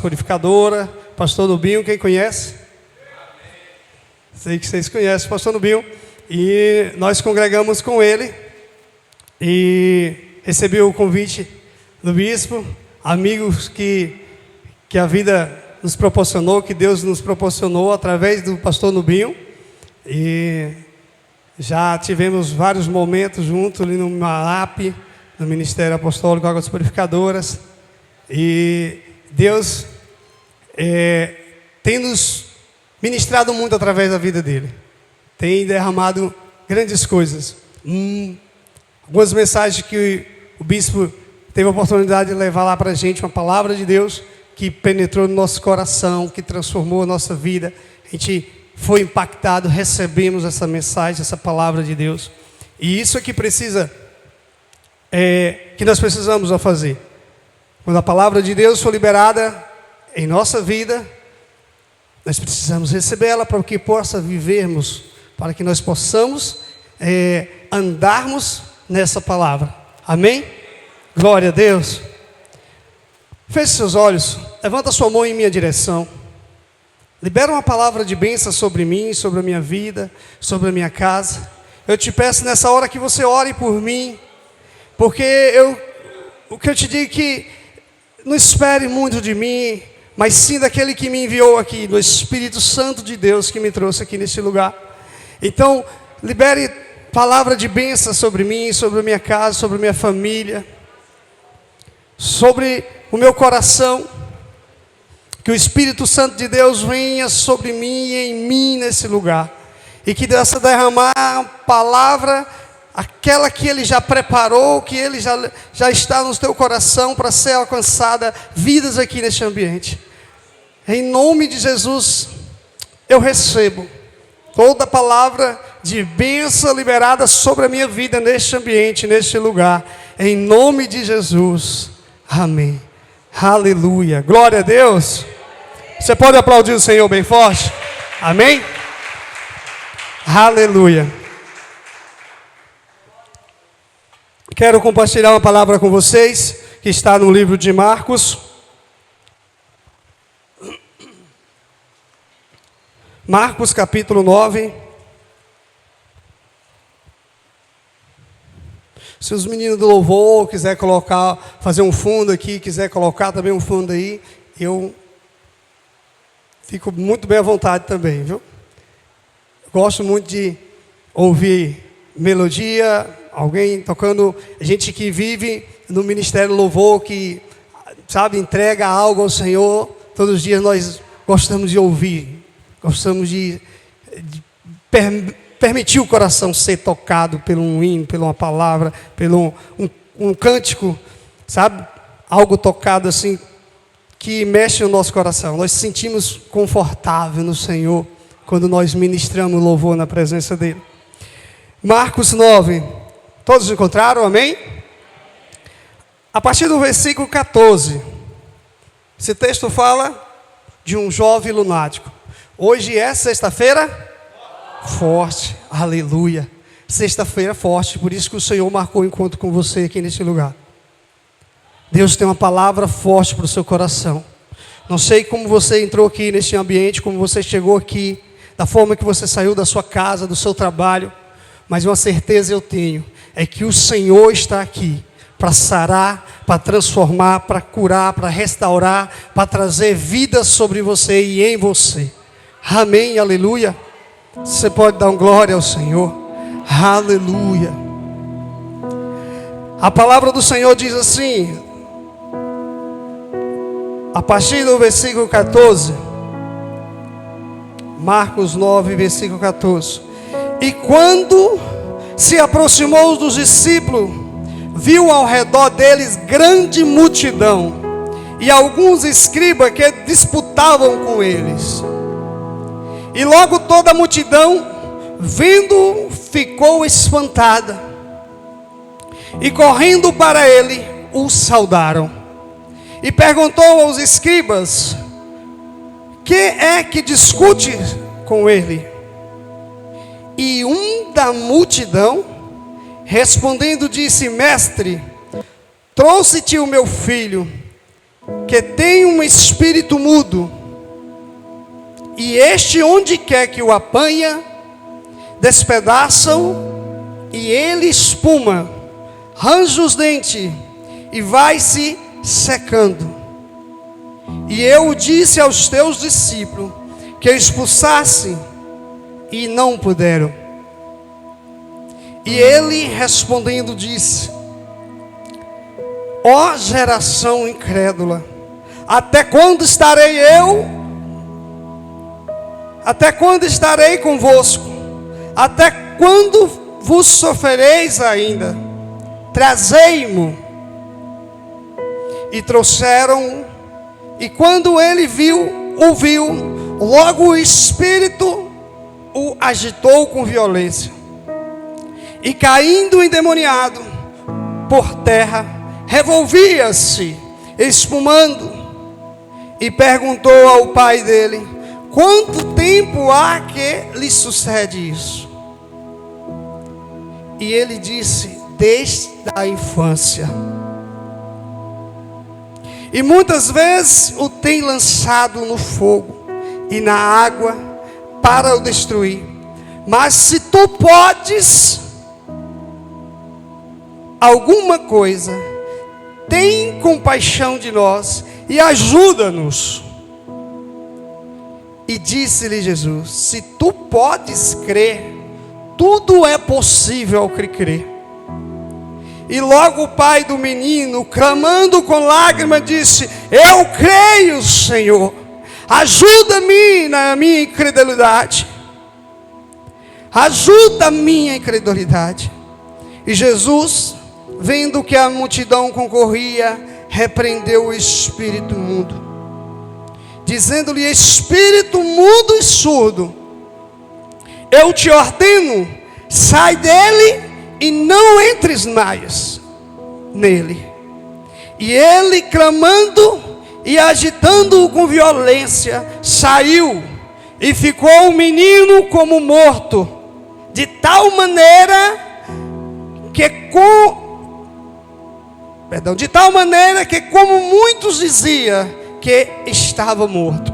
Purificadora, pastor Nubinho, quem conhece? Sei que vocês conhecem o pastor Nubinho. E nós congregamos com ele. E recebi o convite do bispo, amigos que a vida nos proporcionou, que Deus nos proporcionou através do pastor Nubinho. E já tivemos vários momentos juntos ali no MAAP, no Ministério Apostólico Águas Purificadoras. E Deus tem nos ministrado muito através da vida dele. Tem derramado grandes coisas. Algumas mensagens que o bispo teve a oportunidade de levar lá para a gente, uma palavra de Deus que penetrou no nosso coração, que transformou a nossa vida. A gente foi impactado, recebemos essa mensagem, essa palavra de Deus. E isso é que que nós precisamos fazer. Quando a palavra de Deus for liberada em nossa vida, nós precisamos recebê-la para que possa vivermos, para que nós possamos andarmos nessa palavra. Amém? Glória a Deus. Feche seus olhos, levanta sua mão em minha direção. Libera uma palavra de bênção sobre mim, sobre a minha vida, sobre a minha casa. Eu te peço nessa hora que você ore por mim, porque o que eu te digo é que não espere muito de mim, mas sim daquele que me enviou aqui, do Espírito Santo de Deus que me trouxe aqui nesse lugar. Então, libere palavra de bênção sobre mim, sobre a minha casa, sobre a minha família, sobre o meu coração. Que o Espírito Santo de Deus venha sobre mim e em mim nesse lugar. E que dessa derramar a palavra, aquela que Ele já preparou, que Ele já está no teu coração para ser alcançada, vidas aqui neste ambiente. Em nome de Jesus, eu recebo toda palavra de bênção liberada sobre a minha vida neste ambiente, neste lugar. Em nome de Jesus. Amém. Aleluia. Glória a Deus. Você pode aplaudir o Senhor bem forte? Amém? Aleluia. Quero compartilhar uma palavra com vocês, que está no livro de Marcos. Marcos capítulo 9. Se os meninos do louvor quiser colocar, fazer um fundo aqui, quiser colocar também um fundo aí, eu fico muito bem à vontade também, viu? Gosto muito de ouvir melodia, alguém tocando, gente que vive no Ministério Louvor, que, sabe, entrega algo ao Senhor. Todos os dias nós gostamos de ouvir, gostamos de permitir o coração ser tocado por um hino, por uma palavra, por um cântico, sabe? Algo tocado assim, que mexe no nosso coração. Nós nos sentimos confortável no Senhor, quando nós ministramos louvor na presença dEle. Marcos 9, todos encontraram? Amém? A partir do versículo 14, esse texto fala de um jovem lunático. Hoje é sexta-feira? Forte, aleluia. Sexta-feira forte, por isso que o Senhor marcou o encontro com você aqui nesse lugar. Deus tem uma palavra forte para o seu coração. Não sei como você entrou aqui nesse ambiente, como você chegou aqui, da forma que você saiu da sua casa, do seu trabalho, mas uma certeza eu tenho, é que o Senhor está aqui para sarar, para transformar, para curar, para restaurar, para trazer vida sobre você e em você. Amém, aleluia. Você pode dar glória ao Senhor. Aleluia. A palavra do Senhor diz assim, a partir do versículo 14, Marcos 9, versículo 14. E quando se aproximou dos discípulos, viu ao redor deles grande multidão e alguns escribas que disputavam com eles. E logo toda a multidão, vendo, ficou espantada. E correndo para ele, o saudaram. E perguntou aos escribas: que é que discute com ele? E um da multidão, respondendo, disse: mestre, trouxe-te o meu filho, que tem um espírito mudo, e este onde quer que o apanha, despedaçam, e ele espuma, range os dentes, e vai se secando. E eu disse aos teus discípulos, que expulsassem, e não puderam. E ele respondendo disse: ó geração incrédula, até quando estarei eu? Até quando estarei convosco? Até quando vos sofrereis ainda? Trazei-mo. E trouxeram, e quando ele ouviu, logo o espírito o agitou com violência. E caindo endemoniado por terra, revolvia-se, espumando, e perguntou ao pai dele: quanto tempo há que lhe sucede isso? E ele disse: desde a infância. E muitas vezes o tem lançado no fogo e na água para o destruir. Mas se tu podes alguma coisa, tem compaixão de nós e ajuda-nos. E disse-lhe Jesus: se tu podes crer, tudo é possível ao que crer. E logo o pai do menino, clamando com lágrimas, disse: eu creio, Senhor, ajuda-me na minha incredulidade. Ajuda a minha incredulidade. E Jesus, vendo que a multidão concorria, repreendeu o espírito mudo, dizendo-lhe: espírito mudo e surdo, eu te ordeno, sai dele e não entres mais nele. E ele, clamando e agitando-o com violência, saiu, e ficou o menino como morto, de tal maneira que como muitos diziam que estava morto.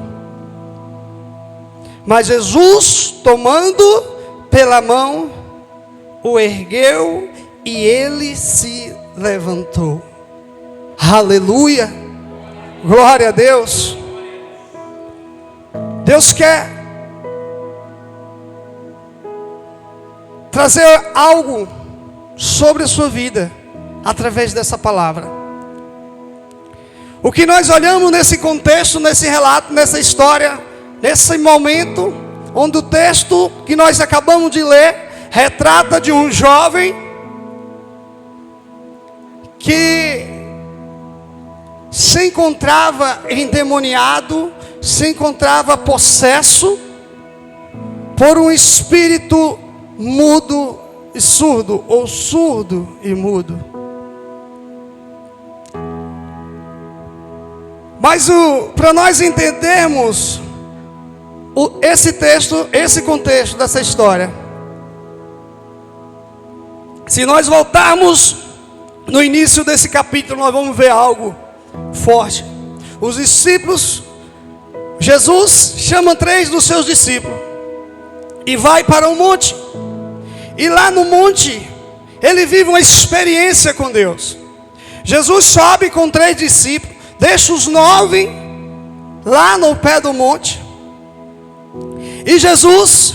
Mas Jesus, tomando pela mão, o ergueu, e ele se levantou. Aleluia, glória a Deus. Deus quer trazer algo sobre a sua vida através dessa palavra. O que nós olhamos nesse contexto, nesse relato, nessa história, nesse momento, onde o texto que nós acabamos de ler retrata de um jovem que se encontrava endemoniado, se encontrava possesso por um espírito mudo e surdo, ou surdo e mudo. Mas para nós entendermos esse texto, esse contexto dessa história, se nós voltarmos no início desse capítulo, nós vamos ver algo forte. Os discípulos, Jesus chama 3 dos seus discípulos e vai para um monte. E lá no monte, ele vive uma experiência com Deus. Jesus sobe com 3 discípulos, deixa os 9 lá no pé do monte. E Jesus,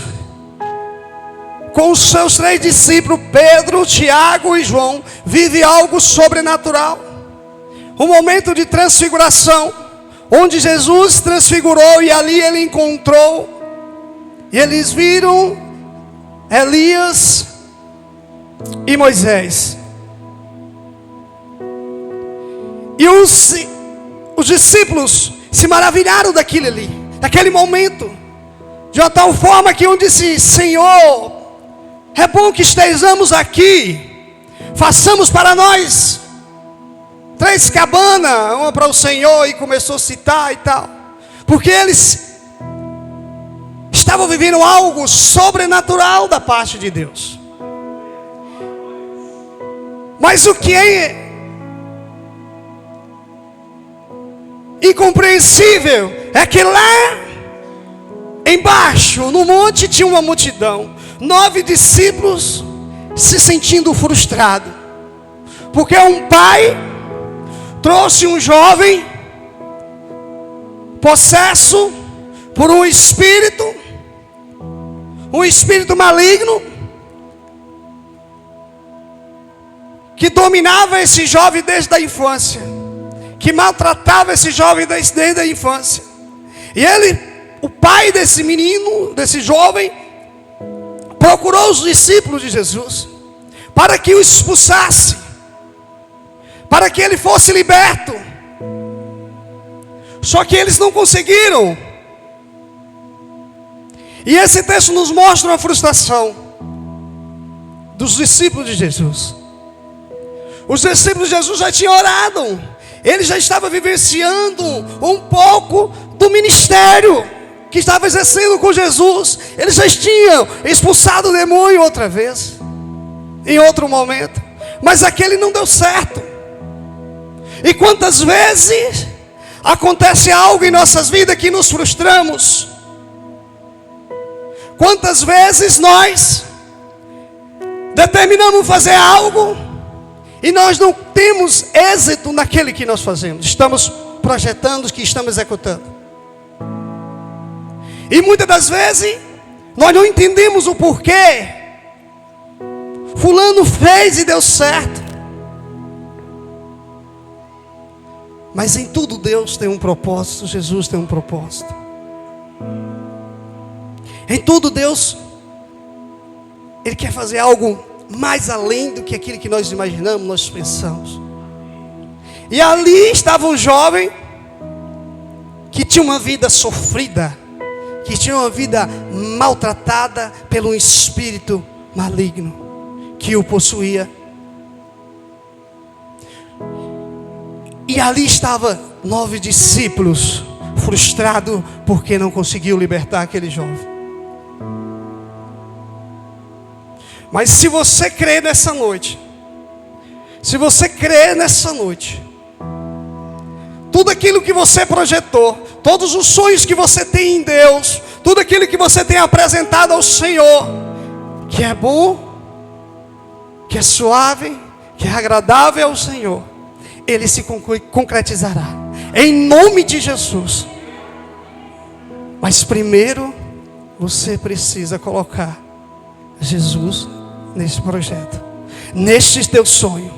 com os seus 3 discípulos, Pedro, Tiago e João, vive algo sobrenatural. Um momento de transfiguração, onde Jesus transfigurou, e ali ele encontrou, e eles viram Elias e Moisés. E os discípulos se maravilharam daquilo ali, daquele momento, de uma tal forma que um disse: Senhor, é bom que estejamos aqui, façamos para nós 3 cabanas, uma para o Senhor, e começou a citar e tal, porque eles estavam vivendo algo sobrenatural da parte de Deus. Mas o que incompreensível é que lá embaixo, no monte, tinha uma multidão. 9 discípulos se sentindo frustrados, porque um pai trouxe um jovem possesso por um espírito maligno, que dominava esse jovem desde a infância, que maltratava esse jovem desde a infância. E ele, o pai desse menino, desse jovem, procurou os discípulos de Jesus para que o expulsasse, para que ele fosse liberto. Só que eles não conseguiram. E esse texto nos mostra uma frustração dos discípulos de Jesus. Os discípulos de Jesus já tinham orado, ele já estava vivenciando um pouco do ministério que estava exercendo com Jesus. Eles já tinham expulsado o demônio outra vez, em outro momento, mas aquele não deu certo. E quantas vezes acontece algo em nossas vidas que nos frustramos? Quantas vezes nós determinamos fazer algo e nós não temos êxito naquele que nós fazemos, estamos projetando, que estamos executando. E muitas das vezes nós não entendemos o porquê. Fulano fez e deu certo. Mas em tudo Deus tem um propósito, Jesus tem um propósito. Em tudo Deus, Ele quer fazer algo mais além do que aquilo que nós imaginamos, nós pensamos. E ali estava um jovem que tinha uma vida sofrida, que tinha uma vida maltratada pelo espírito maligno que o possuía. E ali estava 9 discípulos frustrados porque não conseguiu libertar aquele jovem. Mas se você crer nessa noite, tudo aquilo que você projetou, todos os sonhos que você tem em Deus, tudo aquilo que você tem apresentado ao Senhor, que é bom, que é suave, que é agradável ao Senhor, Ele se concretizará, em nome de Jesus. Mas primeiro, você precisa colocar Jesus nesse projeto, neste teu sonho.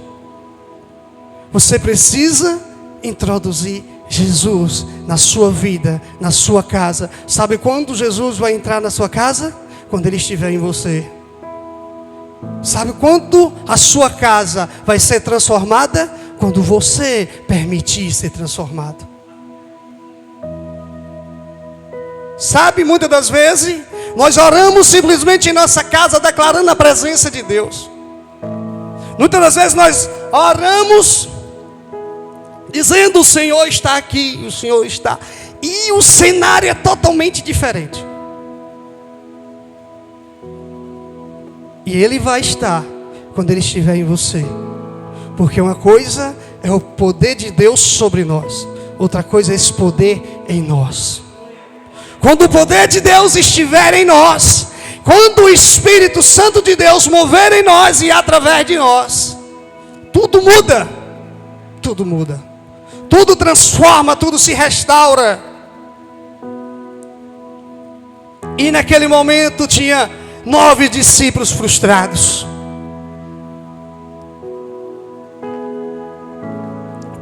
Você precisa introduzir Jesus na sua vida, na sua casa. Sabe quando Jesus vai entrar na sua casa? Quando Ele estiver em você. Sabe quando a sua casa vai ser transformada? Quando você permitir ser transformado. Sabe, muitas das vezes nós oramos simplesmente em nossa casa, declarando a presença de Deus. Muitas das vezes nós oramos dizendo: o Senhor está aqui, o Senhor está. E o cenário é totalmente diferente. E Ele vai estar quando Ele estiver em você. Porque uma coisa é o poder de Deus sobre nós, outra coisa é esse poder em nós. Quando o poder de Deus estiver em nós, quando o Espírito Santo de Deus mover em nós e através de nós, tudo muda, tudo transforma, tudo se restaura. E naquele momento tinha 9 discípulos frustrados.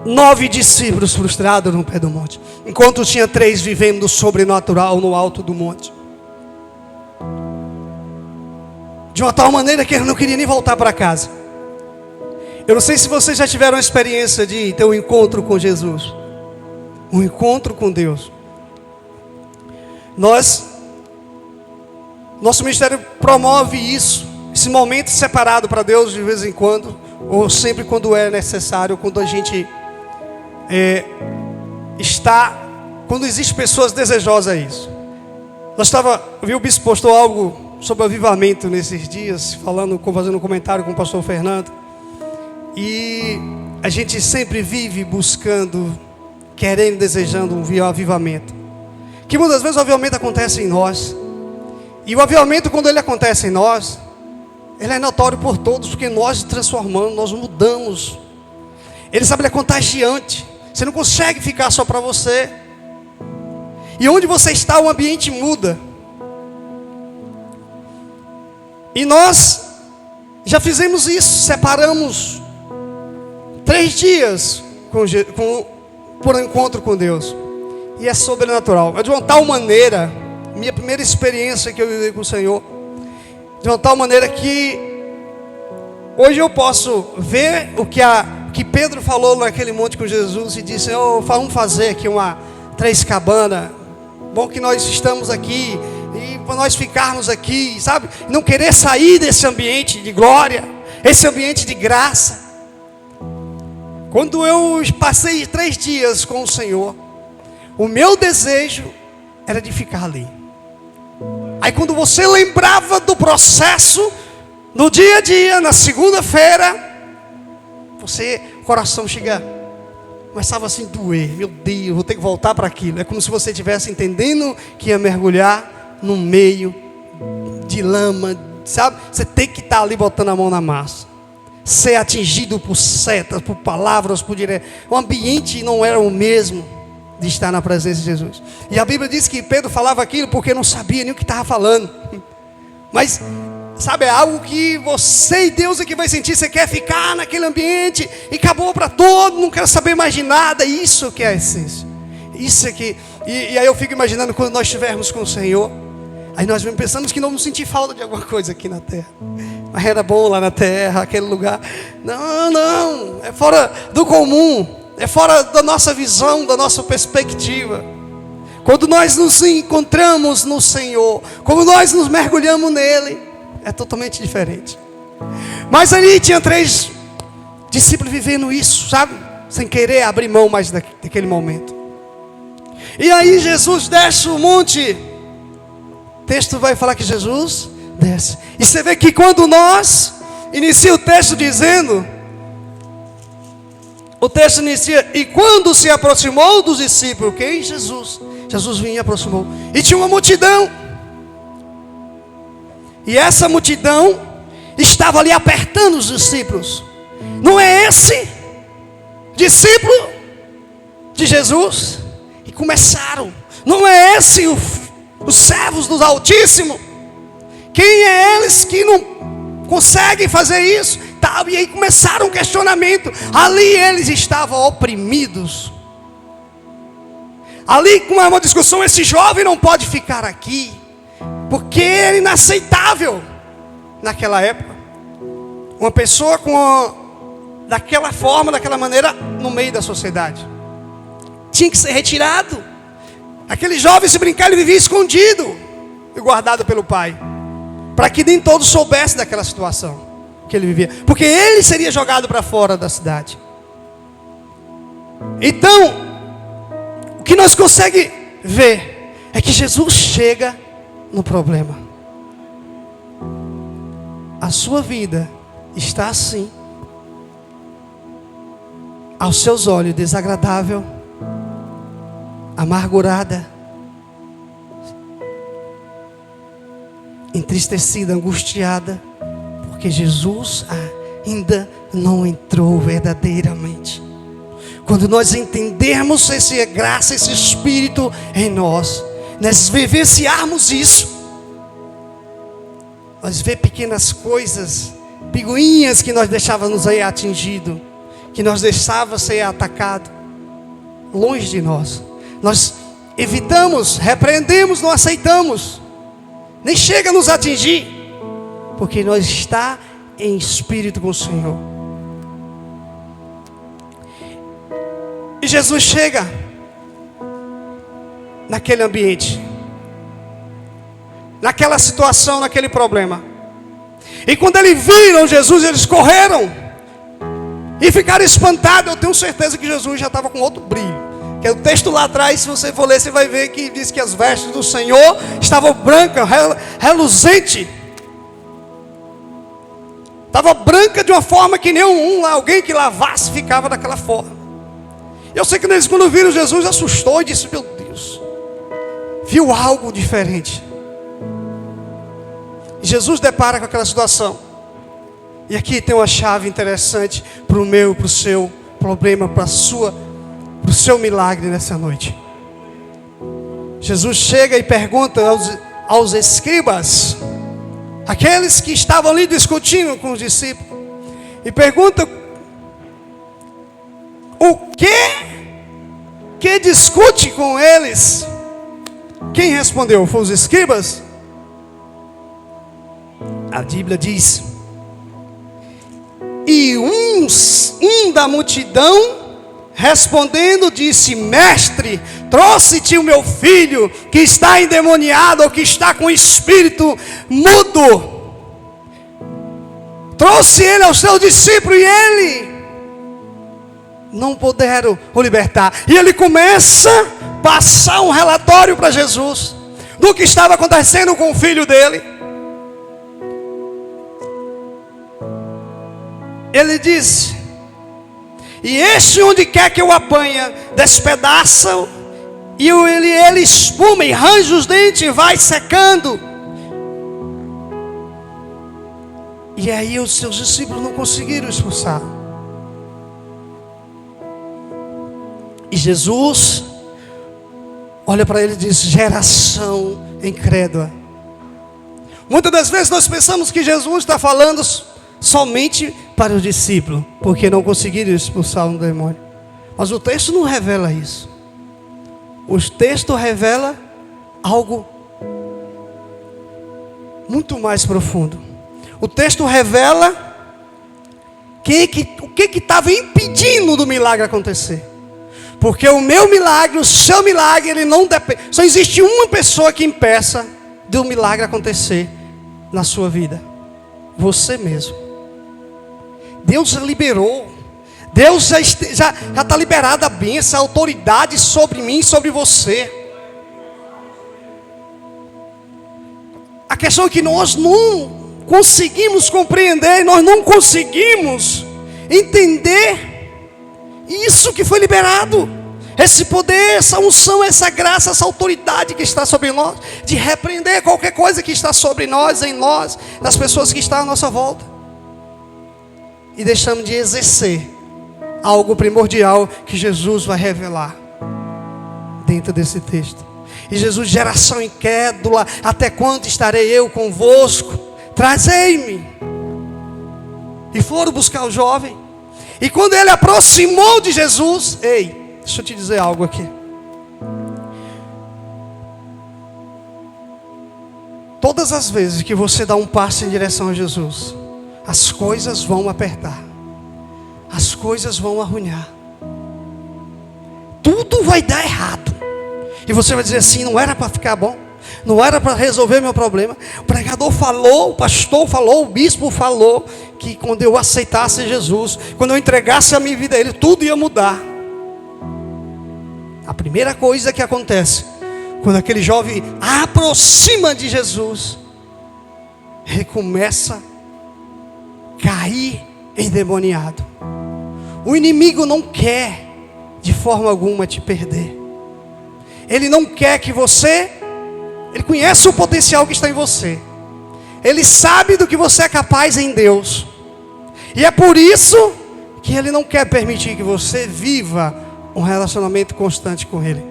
9 discípulos frustrados no pé do monte, enquanto tinha 3 vivendo do sobrenatural no alto do monte. De uma tal maneira que ele não queria nem voltar para casa. Eu não sei se vocês já tiveram a experiência de ter um encontro com Jesus, um encontro com Deus. Nosso ministério promove isso, esse momento separado para Deus de vez em quando, ou sempre quando é necessário, quando a gente quando existem pessoas desejosas a isso. Eu vi o bispo postou algo sobre avivamento nesses dias, fazendo um comentário com o pastor Fernando. E a gente sempre vive buscando querendo, desejando um avivamento. Que muitas vezes o avivamento acontece em nós. E o avivamento, quando ele acontece em nós, ele é notório por todos, porque nós transformamos, nós mudamos. Ele sabe, ele é contagiante. Você não consegue ficar só para você. E onde você está, o ambiente muda. E nós já fizemos isso, separamos 3 dias por encontro com Deus. E é sobrenatural. É de uma tal maneira, minha primeira experiência que eu vivi com o Senhor, de uma tal maneira que hoje eu posso ver o que Pedro falou naquele monte com Jesus e disse: vamos fazer aqui 3 cabanas. Bom que nós estamos aqui e para nós ficarmos aqui, sabe? Não querer sair desse ambiente de glória, esse ambiente de graça. Quando eu passei 3 dias com o Senhor, o meu desejo era de ficar ali. Aí quando você lembrava do processo, no dia a dia, na segunda-feira, o coração começava assim a doer. Meu Deus, vou ter que voltar para aquilo. É como se você estivesse entendendo que ia mergulhar no meio de lama, sabe? Você tem que estar ali botando a mão na massa. Ser atingido por setas, por palavras, por direto. O ambiente não era o mesmo de estar na presença de Jesus. E a Bíblia diz que Pedro falava aquilo porque não sabia nem o que estava falando. Mas, sabe, é algo que você e Deus é que vai sentir. Você quer ficar naquele ambiente e acabou para todo, não quer saber mais de nada. Isso que é a essência. Isso é que... E aí eu fico imaginando quando nós estivermos com o Senhor. Aí nós pensamos que não vamos sentir falta de alguma coisa aqui na terra. Mas era bom lá na terra, aquele lugar. Não, é fora do comum. É fora da nossa visão, da nossa perspectiva. Quando nós nos encontramos no Senhor, quando nós nos mergulhamos nele, é totalmente diferente. Mas ali tinha 3 discípulos vivendo isso, sabe? Sem querer abrir mão mais daquele momento. E aí Jesus desce o monte. O texto vai falar que Jesus desce. E você vê que quando nós inicia o texto dizendo... O texto inicia: e quando se aproximou dos discípulos, quem? Jesus. Jesus vinha e aproximou. E tinha uma multidão. E essa multidão estava ali apertando os discípulos. Não é esse discípulo de Jesus? E começaram. Não é esse os servos do Altíssimo? Quem é eles que não conseguem fazer isso? E aí começaram um questionamento. Ali eles estavam oprimidos. Ali com uma discussão: esse jovem não pode ficar aqui, porque ele é inaceitável. Naquela época, uma pessoa daquela forma, daquela maneira, no meio da sociedade, tinha que ser retirado. Aquele jovem, se brincar, ele vivia escondido e guardado pelo pai, para que nem todos soubessem daquela situação que ele vivia, porque ele seria jogado para fora da cidade. Então, o que nós conseguimos ver é que Jesus chega no problema. A sua vida está assim, aos seus olhos, desagradável, amargurada, entristecida, angustiada, porque Jesus ainda não entrou verdadeiramente. Quando nós entendermos essa graça, esse Espírito em nós vivenciarmos isso, nós vemos pequenas coisas, picuinhas que nós deixávamos aí atingido, que nós deixávamos ser atacado, longe de nós. Nós evitamos, repreendemos, não aceitamos, nem chega a nos atingir, porque nós está em espírito com o Senhor. E Jesus chega naquele ambiente, naquela situação, naquele problema. E quando eles viram Jesus, eles correram e ficaram espantados. Eu tenho certeza que Jesus já estava com outro brilho. Que o texto lá atrás, se você for ler, você vai ver que diz que as vestes do Senhor estavam brancas, reluzente. Estava branca de uma forma que nenhum alguém que lavasse ficava daquela forma. Eu sei que eles, quando viram Jesus, assustou e disse: meu Deus, viu algo diferente. E Jesus depara com aquela situação. E aqui tem uma chave interessante para o meu, para o seu problema, para o seu milagre nessa noite. Jesus chega e pergunta aos escribas, aqueles que estavam ali discutindo com os discípulos, e pergunta: o que discute com eles? Quem respondeu? Foi os escribas? A Bíblia diz: e um da multidão respondendo disse: mestre, trouxe-te o meu filho que está endemoniado, ou que está com o espírito mudo. Trouxe ele aos seus discípulos e ele não puderam o libertar. E ele começa a passar um relatório para Jesus do que estava acontecendo com o filho dele. Ele diz: e este, onde quer que eu apanha, despedaça, e ele espuma e range os dentes e vai secando. E aí os seus discípulos não conseguiram expulsar. E Jesus olha para ele e diz: geração incrédula. Muitas das vezes nós pensamos que Jesus está falando somente para os discípulos, porque não conseguiram expulsar um demônio. Mas o texto não revela isso. O texto revela algo muito mais profundo. O texto revela o que estava impedindo do milagre acontecer. Porque o meu milagre, o seu milagre, ele não depende. Só existe uma pessoa que impeça do milagre acontecer na sua vida: você mesmo. Deus já liberou. Deus já está liberada a bênção, a autoridade sobre mim, sobre você. A questão é que nós não conseguimos compreender, nós não conseguimos entender isso que foi liberado. Esse poder, essa unção, essa graça, essa autoridade que está sobre nós, de repreender qualquer coisa que está sobre nós, em nós, nas pessoas que estão à nossa volta. E deixamos de exercer algo primordial que Jesus vai revelar dentro desse texto. E Jesus: geração incrédula, até quando estarei eu convosco? Trazei-me. E foram buscar o jovem. E quando ele aproximou de Jesus, ei, deixa eu te dizer algo aqui. Todas as vezes que você dá um passo em direção a Jesus, as coisas vão apertar, as coisas vão arruinar, tudo vai dar errado. E você vai dizer assim: não era para ficar bom, não era para resolver meu problema. O pregador falou, o pastor falou, o bispo falou que quando eu aceitasse Jesus, quando eu entregasse a minha vida a Ele, tudo ia mudar. A primeira coisa que acontece quando aquele jovem aproxima de Jesus, ele começa a cair endemoniado. O inimigo não quer de forma alguma te perder. Ele não quer que você... Ele conhece o potencial que está em você. Ele sabe do que você é capaz em Deus. E é por isso que ele não quer permitir que você viva um relacionamento constante com Ele.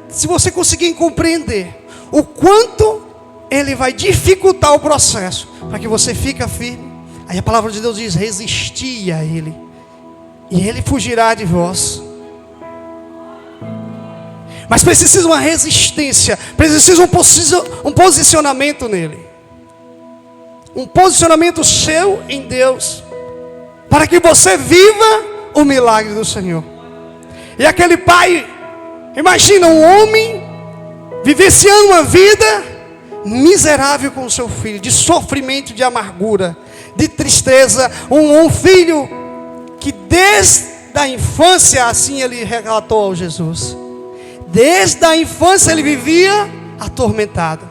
Se você conseguir compreender o quanto Ele vai dificultar o processo para que você fique firme, aí a palavra de Deus diz: resistir a Ele, e Ele fugirá de vós. Mas precisa uma resistência, precisa um posicionamento nele, um posicionamento seu em Deus, para que você viva o milagre do Senhor. E aquele pai, imagina um homem vivenciando uma vida miserável com o seu filho, de sofrimento, de amargura, de tristeza. Um filho que desde a infância, assim ele relatou ao Jesus, desde a infância ele vivia atormentado.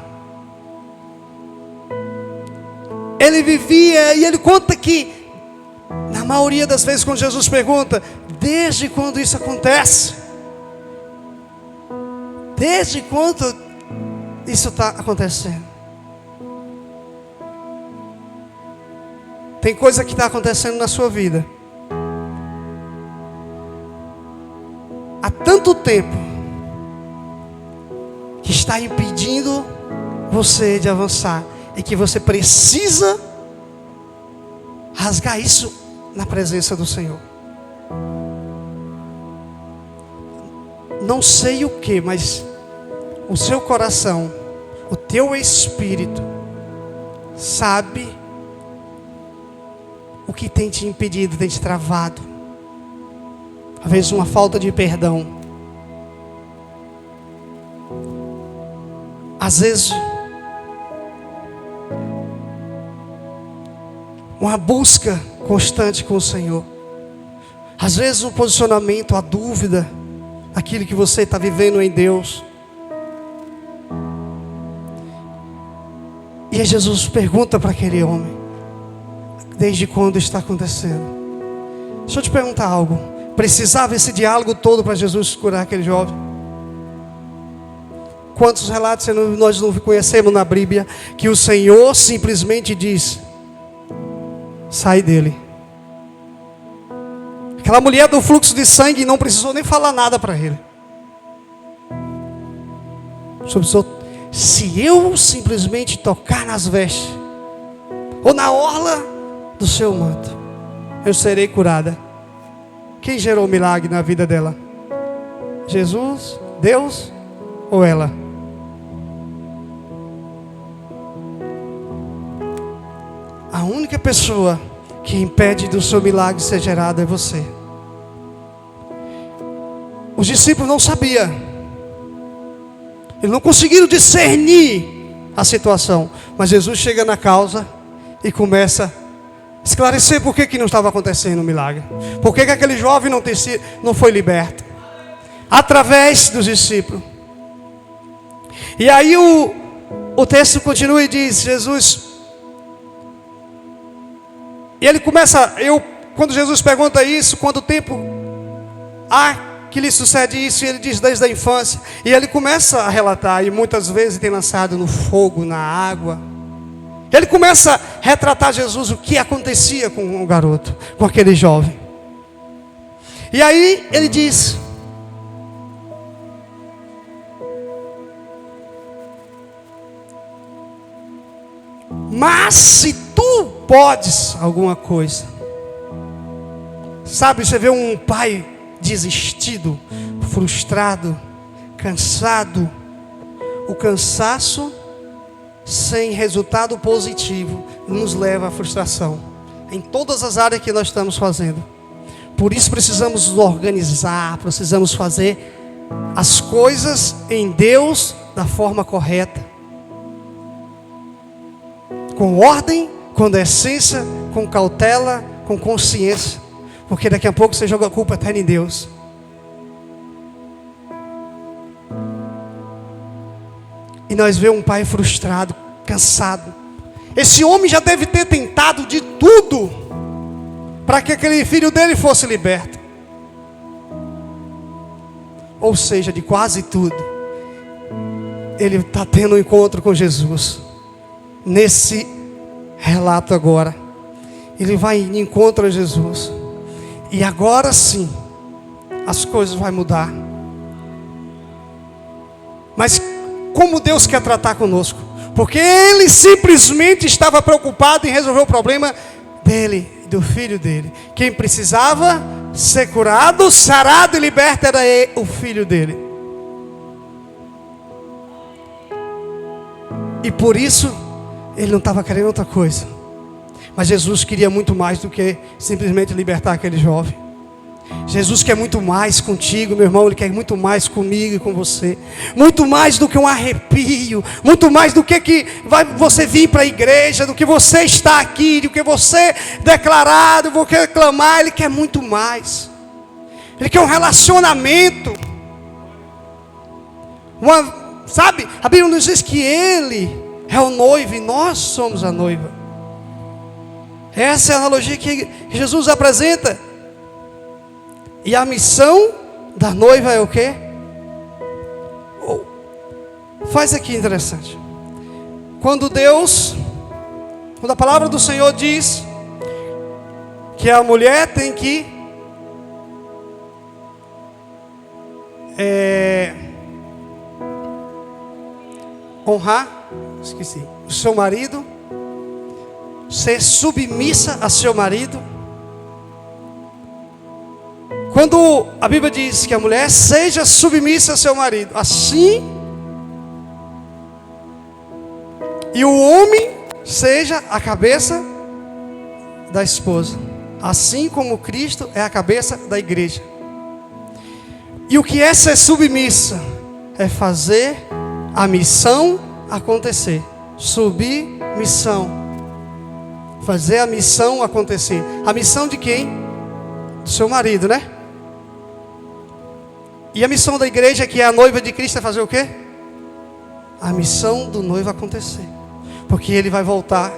Ele vivia, e ele conta que, na maioria das vezes, quando Jesus pergunta, desde quando isso acontece? Desde quando isso está acontecendo? Tem coisa que está acontecendo na sua vida há tanto tempo que está impedindo você de avançar, e que você precisa rasgar isso na presença do Senhor. Não sei o que, mas o seu coração, o teu espírito sabe o que tem te impedido, tem te travado. Às vezes uma falta de perdão, às vezes uma busca constante com o Senhor, às vezes um posicionamento, a dúvida daquilo que você está vivendo em Deus. E aí Jesus pergunta para aquele homem, desde quando está acontecendo? Deixa eu te perguntar algo. Precisava esse diálogo todo para Jesus curar aquele jovem? Quantos relatos nós não conhecemos na Bíblia que o Senhor simplesmente diz: sai dele. Aquela mulher do fluxo de sangue não precisou nem falar nada para ele. Só precisou, se eu simplesmente tocar nas vestes, ou na orla do seu manto, eu serei curada. Quem gerou o milagre na vida dela? Jesus, Deus ou ela? A única pessoa que impede do seu milagre ser gerado é você. Os discípulos não sabiam. Eles não conseguiram discernir a situação. Mas Jesus chega na causa e começa a esclarecer por que não estava acontecendo o milagre. Por que aquele jovem não foi liberto. Através dos discípulos. E aí o texto continua e diz, Jesus... E ele começa, quando Jesus pergunta isso, quanto tempo há que lhe sucede isso? E ele diz desde a infância. E ele começa a relatar, e muitas vezes tem lançado no fogo, na água. Ele começa a retratar Jesus, o que acontecia com o garoto, com aquele jovem. E aí ele diz: mas se tu podes alguma coisa. Sabe, você vê um pai desistido, frustrado, cansado. O cansaço sem resultado positivo nos leva à frustração, em todas as áreas que nós estamos fazendo. Por isso precisamos nos organizar, precisamos fazer as coisas em Deus da forma correta, com ordem, com decência, com cautela, com consciência. Porque daqui a pouco você joga a culpa até em Deus. E nós vemos um pai frustrado, cansado. Esse homem já deve ter tentado de tudo para que aquele filho dele fosse liberto. Ou seja, de quase tudo. Ele está tendo um encontro com Jesus. Nesse relato agora, ele vai em encontro a Jesus. E agora sim, as coisas vão mudar. Mas como Deus quer tratar conosco? Porque Ele simplesmente estava preocupado em resolver o problema dele, do filho dele. Quem precisava ser curado, sarado e liberto era o filho dele. E por isso ele não estava querendo outra coisa. Mas Jesus queria muito mais do que simplesmente libertar aquele jovem. Jesus quer muito mais contigo, meu irmão. Ele quer muito mais comigo e com você. Muito mais do que um arrepio. Muito mais do que vai você vir para a igreja. Do que você estar aqui. Do que você declarar. Do que clamar. Ele quer muito mais. Ele quer um relacionamento. Sabe? A Bíblia nos diz que Ele é o noivo e nós somos a noiva. Essa é a analogia que Jesus apresenta. E a missão da noiva é o quê? Faz aqui interessante. Quando a palavra do Senhor diz que a mulher tem que honrar, o seu marido, ser submissa a seu marido. Quando a Bíblia diz que a mulher seja submissa a seu marido, assim, e o homem seja a cabeça da esposa, assim como Cristo é a cabeça da igreja. E o que é ser submissa? É fazer a missão acontecer. Submissão. Fazer a missão acontecer. A missão de quem? Do seu marido, né? E a missão da igreja, que é a noiva de Cristo, é fazer o quê? A missão do noivo acontecer. Porque ele vai voltar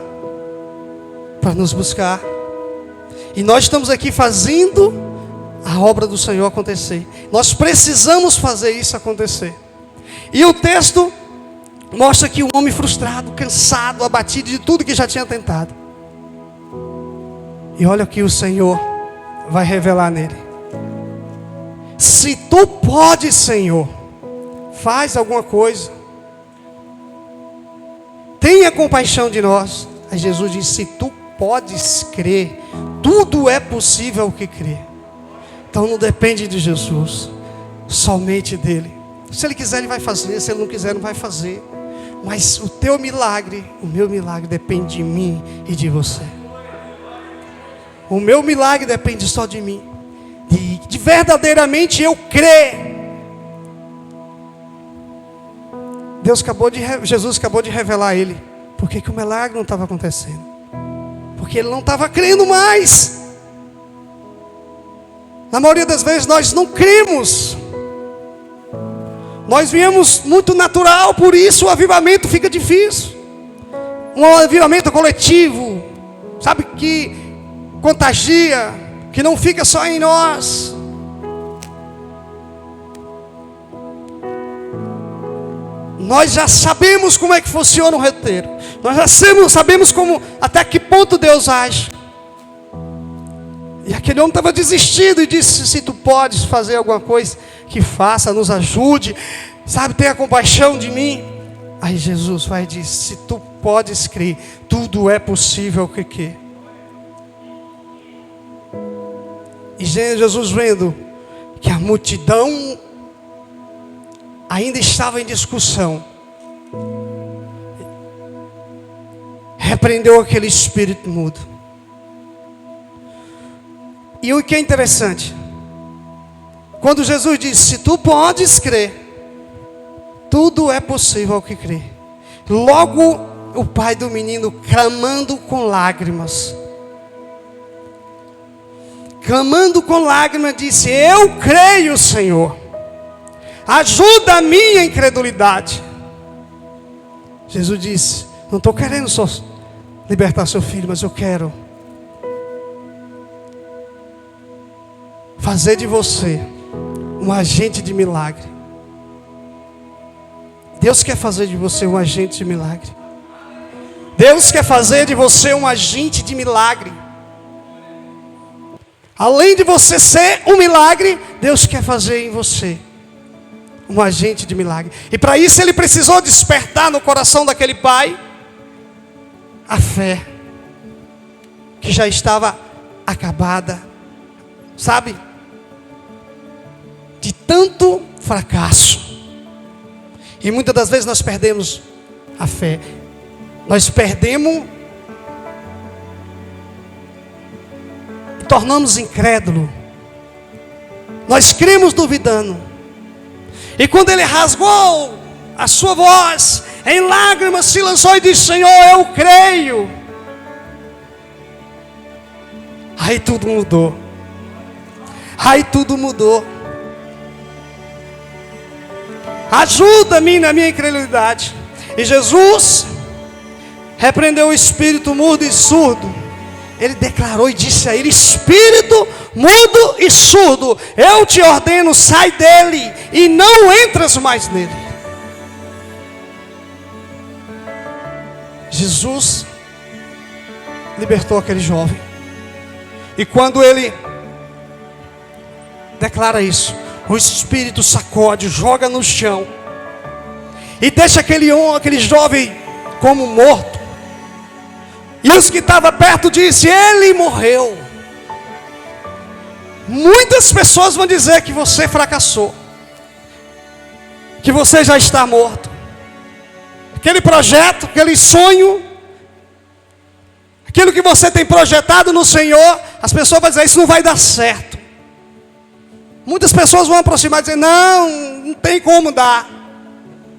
para nos buscar. E nós estamos aqui fazendo a obra do Senhor acontecer. Nós precisamos fazer isso acontecer. E o texto mostra que um homem frustrado, cansado, abatido de tudo que já tinha tentado. E olha o que o Senhor vai revelar nele. Se tu podes, Senhor, faz alguma coisa. Tenha compaixão de nós. Aí Jesus diz: se tu podes crer, tudo é possível ao que crê. Então não depende de Jesus, somente dele. Se ele quiser, ele vai fazer. Se ele não quiser, não vai fazer. Mas o teu milagre, o meu milagre depende de mim e de você. O meu milagre depende só de mim. De verdadeiramente eu crer. Jesus acabou de revelar a ele por que o milagre não estava acontecendo. Porque ele não estava crendo mais. Na maioria das vezes nós não cremos. Nós viemos muito natural, por isso o avivamento fica difícil. Um avivamento coletivo, sabe, que contagia, que não fica só em nós. Nós já sabemos como é que funciona o roteiro. Nós já sabemos como, até que ponto Deus age. E aquele homem estava desistido e disse: se tu podes fazer alguma coisa, que faça, nos ajude, sabe, tenha compaixão de mim. Aí Jesus vai e diz: se tu podes crer, tudo é possível que quer. E Jesus, vendo que a multidão ainda estava em discussão, repreendeu aquele espírito mudo. E o que é interessante, quando Jesus disse: se tu podes crer, tudo é possível ao que crê. Logo o pai do menino, clamando com lágrimas, disse: eu creio, Senhor, ajuda a minha incredulidade. Jesus disse: não estou querendo só libertar seu filho, mas eu quero fazer de você um agente de milagre. Deus quer fazer de você um agente de milagre. Deus quer fazer de você um agente de milagre. Além de você ser um milagre, Deus quer fazer em você um agente de milagre. E para isso ele precisou despertar no coração daquele pai a fé, que já estava acabada, sabe, de tanto fracasso. E muitas das vezes nós perdemos a fé. Nós perdemos e tornamos incrédulo. Nós cremos duvidando. E quando ele rasgou a sua voz, em lágrimas se lançou e disse: Senhor, eu creio. Aí tudo mudou. Aí tudo mudou. Ajuda-me na minha incredulidade. E Jesus repreendeu o espírito mudo e surdo ele declarou e disse a ele: espírito mudo e surdo, eu te ordeno, sai dele e não entras mais nele. Jesus libertou aquele jovem. E quando ele declara isso, o espírito sacode, joga no chão e deixa aquele jovem como morto. E os que estavam perto disseram: ele morreu. Muitas pessoas vão dizer que você fracassou, que você já está morto. Aquele projeto, aquele sonho, aquilo que você tem projetado no Senhor, as pessoas vão dizer: isso não vai dar certo. Muitas pessoas vão aproximar e dizer: não tem como dar.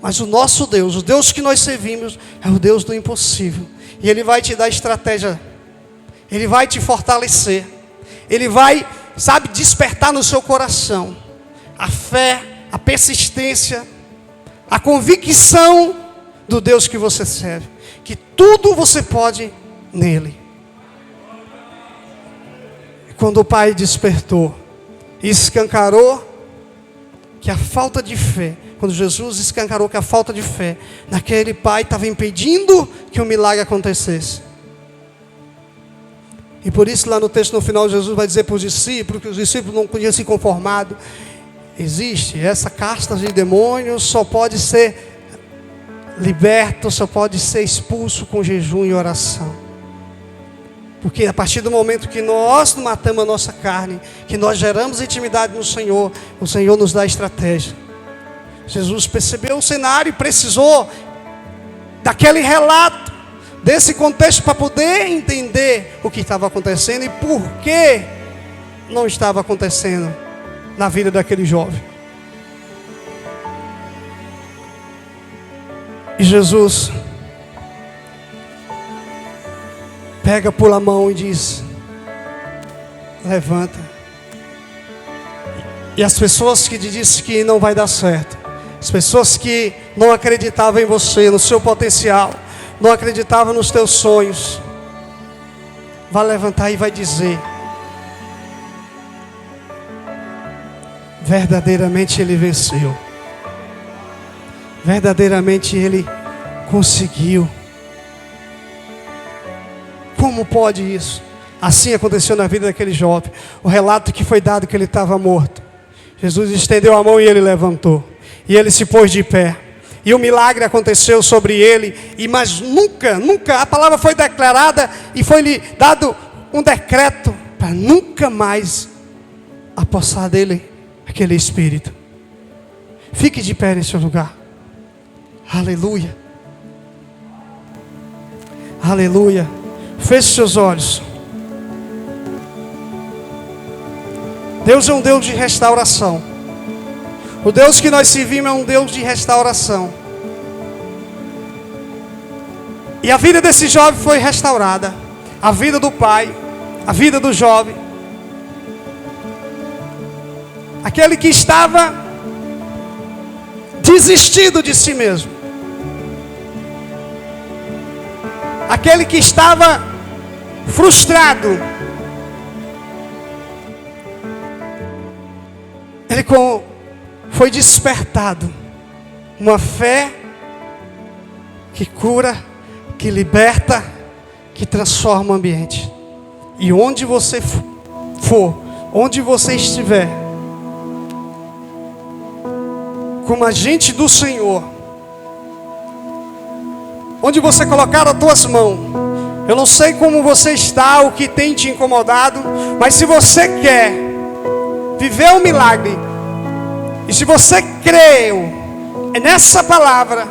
Mas o nosso Deus, o Deus que nós servimos, é o Deus do impossível. E Ele vai te dar estratégia, Ele vai te fortalecer, Ele vai, despertar no seu coração a fé, a persistência, a convicção do Deus que você serve, que tudo você pode nele. E quando o pai despertou e escancarou que a falta de fé, quando Jesus escancarou que a falta de fé naquele pai estava impedindo que o milagre acontecesse. E por isso lá no texto no final Jesus vai dizer para os discípulos, que os discípulos não podiam se conformado. Existe essa casta de demônios, só pode ser liberto, só pode ser expulso com jejum e oração. Porque a partir do momento que nós matamos a nossa carne, que nós geramos intimidade no Senhor, o Senhor nos dá estratégia. Jesus percebeu o cenário e precisou daquele relato, desse contexto, para poder entender o que estava acontecendo e por que não estava acontecendo na vida daquele jovem. E Jesus pega pela mão e diz: levanta. E as pessoas que te dizem que não vai dar certo, as pessoas que não acreditavam em você, no seu potencial, não acreditavam nos teus sonhos, vai levantar e vai dizer: verdadeiramente ele venceu, verdadeiramente ele conseguiu. Como pode isso? Assim aconteceu na vida daquele jovem. O relato que foi dado que ele estava morto, Jesus estendeu a mão e ele levantou. E ele se pôs de pé. E o milagre aconteceu sobre ele. Mas nunca, a palavra foi declarada e foi-lhe dado um decreto para nunca mais apossar dele aquele espírito. Fique de pé nesse lugar. Aleluia. Aleluia. Feche seus olhos. Deus é um Deus de restauração. O Deus que nós servimos é um Deus de restauração. E a vida desse jovem foi restaurada. A vida do pai, a vida do jovem. Aquele que estava desistido de si mesmo. Aquele que estava frustrado. Ele foi despertado uma fé que cura, que liberta, que transforma o ambiente. E onde você for, onde você estiver, como agente do Senhor, onde você colocar as tuas mãos, eu não sei como você está, o que tem te incomodado, mas se você quer viver um milagre, e se você creu nessa palavra,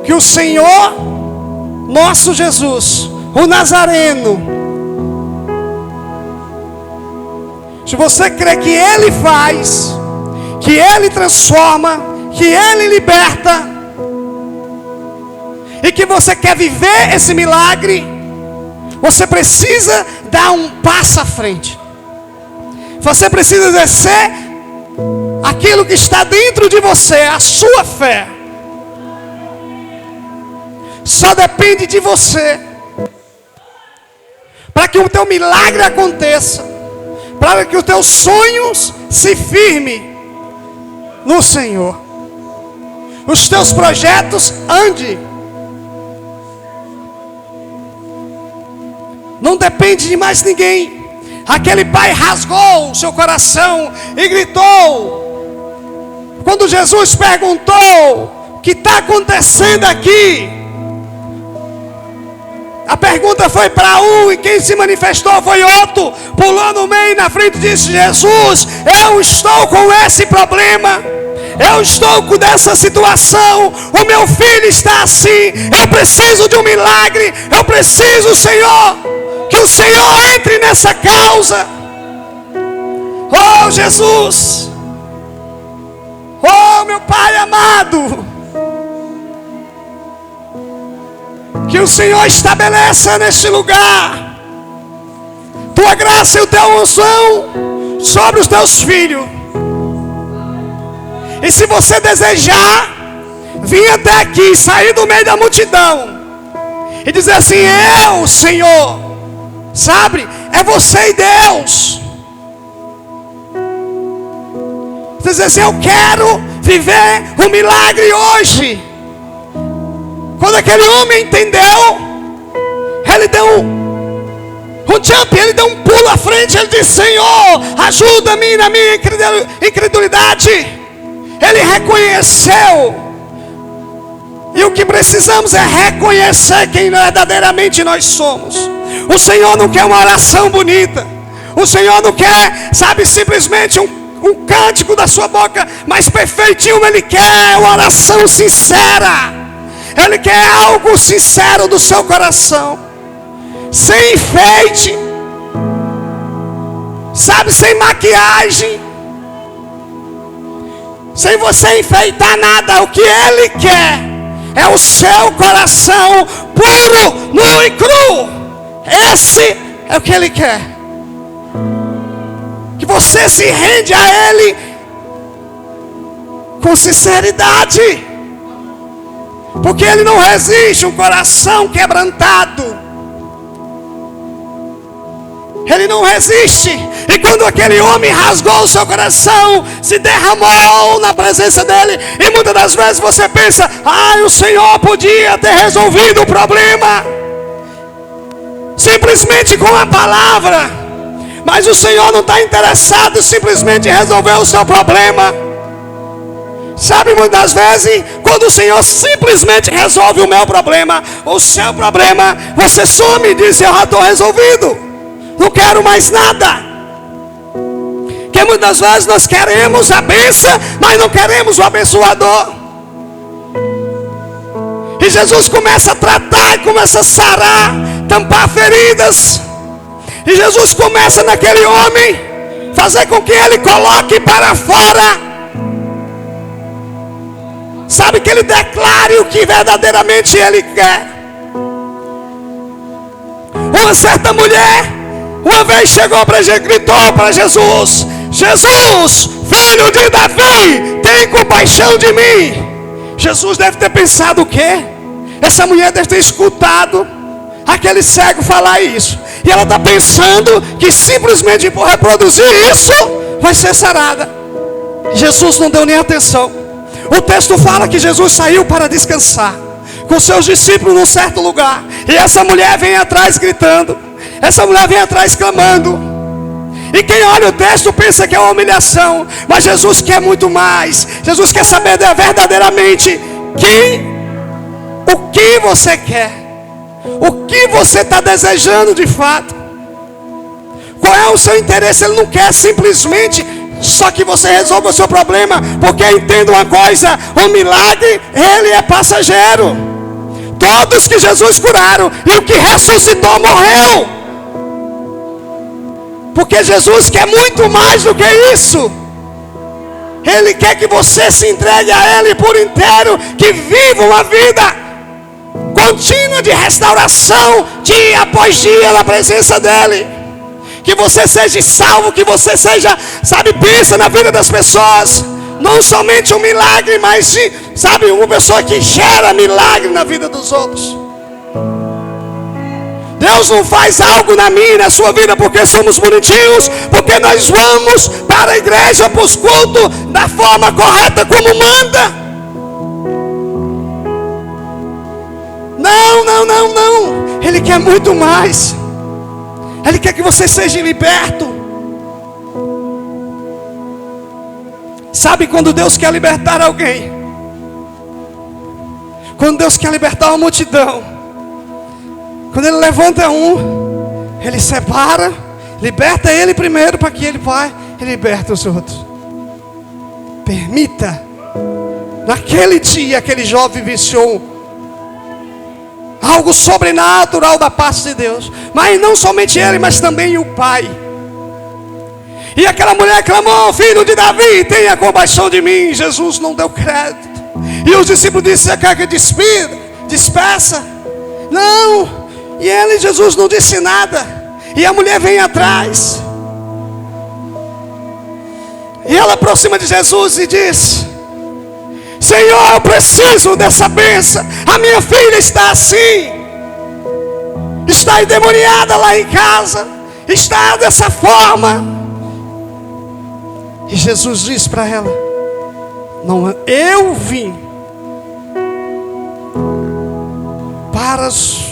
que o Senhor, nosso Jesus, o Nazareno, se você crê que Ele faz, que Ele transforma, que Ele liberta, e que você quer viver esse milagre, você precisa dar um passo à frente. Você precisa exercer aquilo que está dentro de você, a sua fé. Só depende de você. para que o teu milagre aconteça, para que os teus sonhos se firmem no Senhor, os teus projetos andem. Não depende de mais ninguém. Aquele pai rasgou o seu coração e gritou. Quando Jesus perguntou: o que está acontecendo aqui? A pergunta foi para um, e quem se manifestou foi outro. Pulou no meio e na frente disse: Jesus, eu estou com esse problema, eu estou com essa situação, o meu filho está assim, eu preciso de um milagre, eu preciso, Senhor, que o Senhor entre nessa causa. Oh Jesus, oh meu Pai amado, que o Senhor estabeleça neste lugar tua graça e o teu unção sobre os teus filhos. E se você desejar vir até aqui, sair do meio da multidão e dizer assim: eu, Senhor, sabe, é você e Deus. Você dizer assim: eu quero viver um milagre hoje. Quando aquele homem entendeu, ele deu um jump, ele deu um pulo à frente. Ele disse: Senhor, ajuda-me na minha incredulidade. Ele reconheceu. E o que precisamos é reconhecer quem verdadeiramente nós somos. O Senhor não quer uma oração bonita. O Senhor não quer, sabe, simplesmente um cântico da sua boca, mas perfeitinho. Ele quer uma oração sincera. Ele quer algo sincero do seu coração, sem enfeite, sabe, sem maquiagem, sem você enfeitar nada. O que Ele quer é o seu coração puro, nu e cru. Esse é o que Ele quer. Que você se rende a Ele com sinceridade. Porque Ele não resiste um coração quebrantado. Ele não resiste. E quando aquele homem rasgou o seu coração, se derramou na presença dele. E muitas das vezes você pensa: o Senhor podia ter resolvido o problema simplesmente com a palavra. Mas o Senhor não está interessado simplesmente em resolver o seu problema. Sabe, muitas vezes, quando o Senhor simplesmente resolve o meu problema, o seu problema, você some e diz: eu já estou resolvido, não quero mais nada. Porque muitas vezes nós queremos a bênção, mas não queremos o abençoador. E Jesus começa a tratar, começa a sarar, tampar feridas. E Jesus começa naquele homem, fazer com que ele coloque para fora, sabe, que ele declare o que verdadeiramente ele quer. Uma certa mulher, uma vez chegou para Jesus, gritou para Jesus: Jesus, filho de Davi, tem compaixão de mim. Jesus deve ter pensado: o quê? Essa mulher deve ter escutado aquele cego falar isso. E ela está pensando que simplesmente por reproduzir isso, vai ser sarada. Jesus não deu nem atenção. O texto fala que Jesus saiu para descansar com seus discípulos num certo lugar. E essa mulher vem atrás gritando. Essa mulher vem atrás clamando. E quem olha o texto pensa que é uma humilhação. Mas Jesus quer muito mais. Jesus quer saber verdadeiramente o que você quer. O que você está desejando de fato. Qual é o seu interesse? Ele não quer simplesmente só que você resolva o seu problema. Porque entenda uma coisa: o milagre, ele é passageiro. Todos que Jesus curaram e o que ressuscitou morreu. Porque Jesus quer muito mais do que isso. Ele quer que você se entregue a Ele por inteiro, que viva uma vida contínua de restauração, dia após dia na presença dEle. Que você seja salvo, que você seja, sabe, pensa na vida das pessoas. Não somente um milagre, mas, sabe, uma pessoa que gera milagre na vida dos outros. Deus não faz algo na minha e na sua vida porque somos bonitinhos, porque nós vamos para a igreja, para os cultos, da forma correta como manda. Não. Ele quer muito mais. Ele quer que você seja liberto. Sabe quando Deus quer libertar alguém? Quando Deus quer libertar uma multidão, quando Ele levanta um, Ele separa, liberta ele primeiro para que ele vá e liberta os outros. Permita. Naquele dia, aquele jovem vivenciou algo sobrenatural da parte de Deus. Mas não somente ele, mas também o pai. E aquela mulher clamou: filho de Davi, tenha compaixão de mim. Jesus não deu crédito. E os discípulos disseram: quer que despeça? Não. E Jesus não disse nada. E a mulher vem atrás. E ela aproxima de Jesus e diz: Senhor, eu preciso dessa bênção. A minha filha está assim. Está endemoniada lá em casa. Está dessa forma. E Jesus diz para ela: não, eu vim para os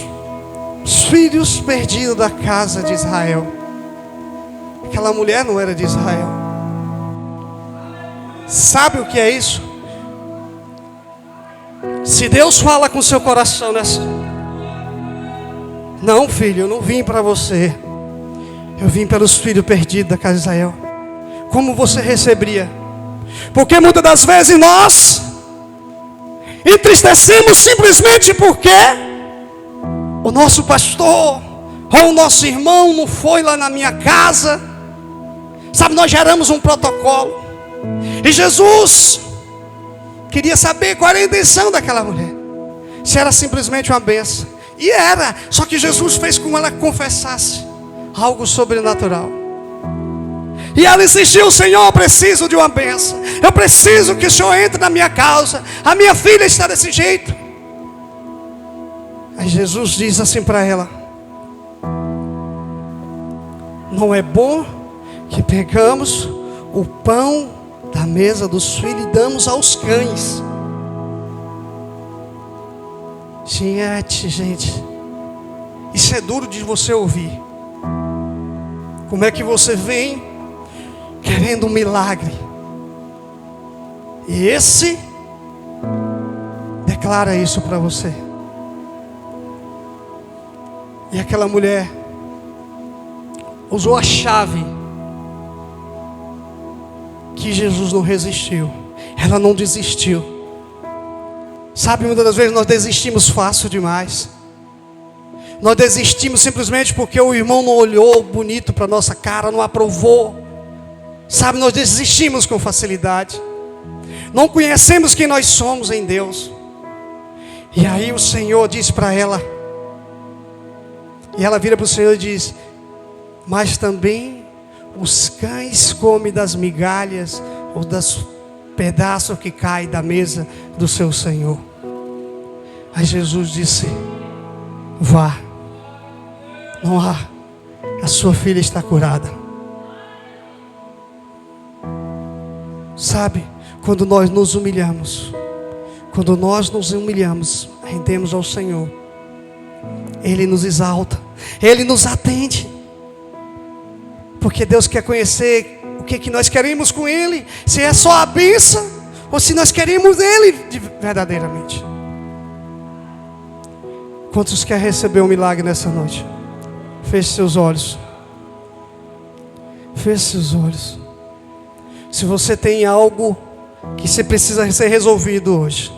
filhos perdidos da casa de Israel. Aquela mulher não era de Israel. Sabe o que é isso? Se Deus fala com seu coração nessa: não, filho, eu não vim para você. Eu vim pelos filhos perdidos da casa de Israel. Como você receberia? Porque muitas das vezes nós entristecemos simplesmente porque o nosso pastor ou o nosso irmão não foi lá na minha casa. Sabe, nós geramos um protocolo. E Jesus queria saber qual era a intenção daquela mulher. Se era simplesmente uma benção. E era. Só que Jesus fez com que ela confessasse algo sobrenatural. E ela insistiu: Senhor, eu preciso de uma bênção. Eu preciso que o Senhor entre na minha causa. A minha filha está desse jeito. Aí Jesus diz assim para ela: não é bom que pegamos o pão da mesa dos filhos e damos aos cães. Gente, isso é duro de você ouvir. Como é que você vem querendo um milagre, e esse declara isso para você? E aquela mulher usou a chave que Jesus não resistiu. Ela não desistiu. Sabe, muitas das vezes nós desistimos fácil demais. Nós desistimos simplesmente porque o irmão não olhou bonito para nossa cara, não aprovou. Sabe, nós desistimos com facilidade. Não conhecemos quem nós somos em Deus. E aí o Senhor diz para ela, e ela vira para o Senhor e diz: mas também os cães comem das migalhas ou dos pedaços que caem da mesa do seu Senhor. Aí Jesus disse: vá, não há, a sua filha está curada. Sabe, quando nós nos humilhamos, rendemos ao Senhor, Ele nos exalta, Ele nos atende. Porque Deus quer conhecer o que nós queremos com Ele. Se é só a bênção, ou se nós queremos Ele verdadeiramente. Quantos querem receber um milagre nessa noite? Feche seus olhos. Feche seus olhos. Se você tem algo que você precisa ser resolvido hoje,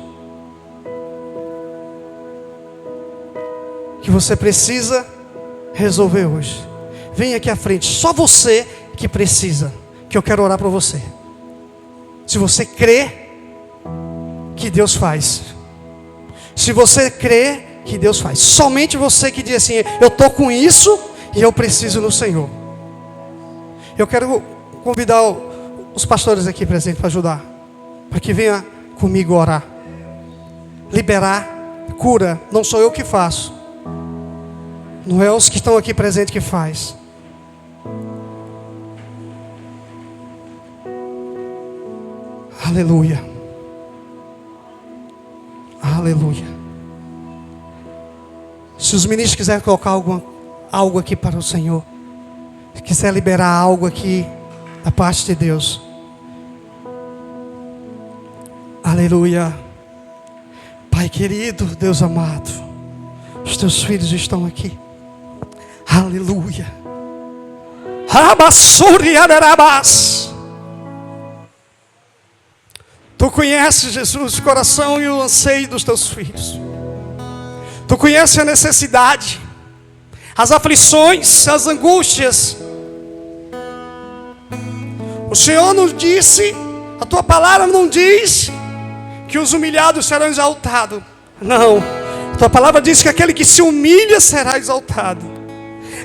que você precisa resolver hoje, vem aqui à frente. Só você que precisa, que eu quero orar para você. Se você crê que Deus faz, se você crê que Deus faz, somente você que diz assim: eu estou com isso e eu preciso no Senhor. Eu quero convidar os pastores aqui presentes para ajudar, para que venha comigo orar, liberar cura. Não sou eu que faço, Não é os que estão aqui presentes que faz. Aleluia. Aleluia. Se os ministros quiserem colocar algo aqui para o Senhor, se quiser liberar algo aqui da parte de Deus. Aleluia. Pai querido, Deus amado, os teus filhos estão aqui. Aleluia. Tu conheces, Jesus, o coração e o anseio dos teus filhos. Tu conheces a necessidade, as aflições, as angústias. O Senhor nos disse, a tua palavra não diz que os humilhados serão exaltados. Não, a tua palavra diz que aquele que se humilha será exaltado.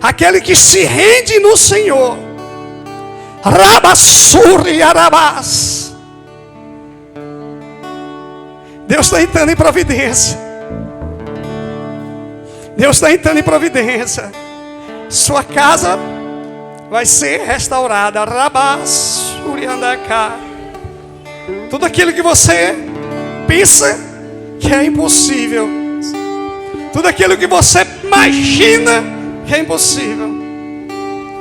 Aquele que se rende no Senhor. Rabassuri arabás. Deus está entrando em providência. Deus está entrando em providência. Sua casa vai ser restaurada. Rabassuri andacá. Tudo aquilo que você pensa que é impossível, tudo aquilo que você imagina que é impossível,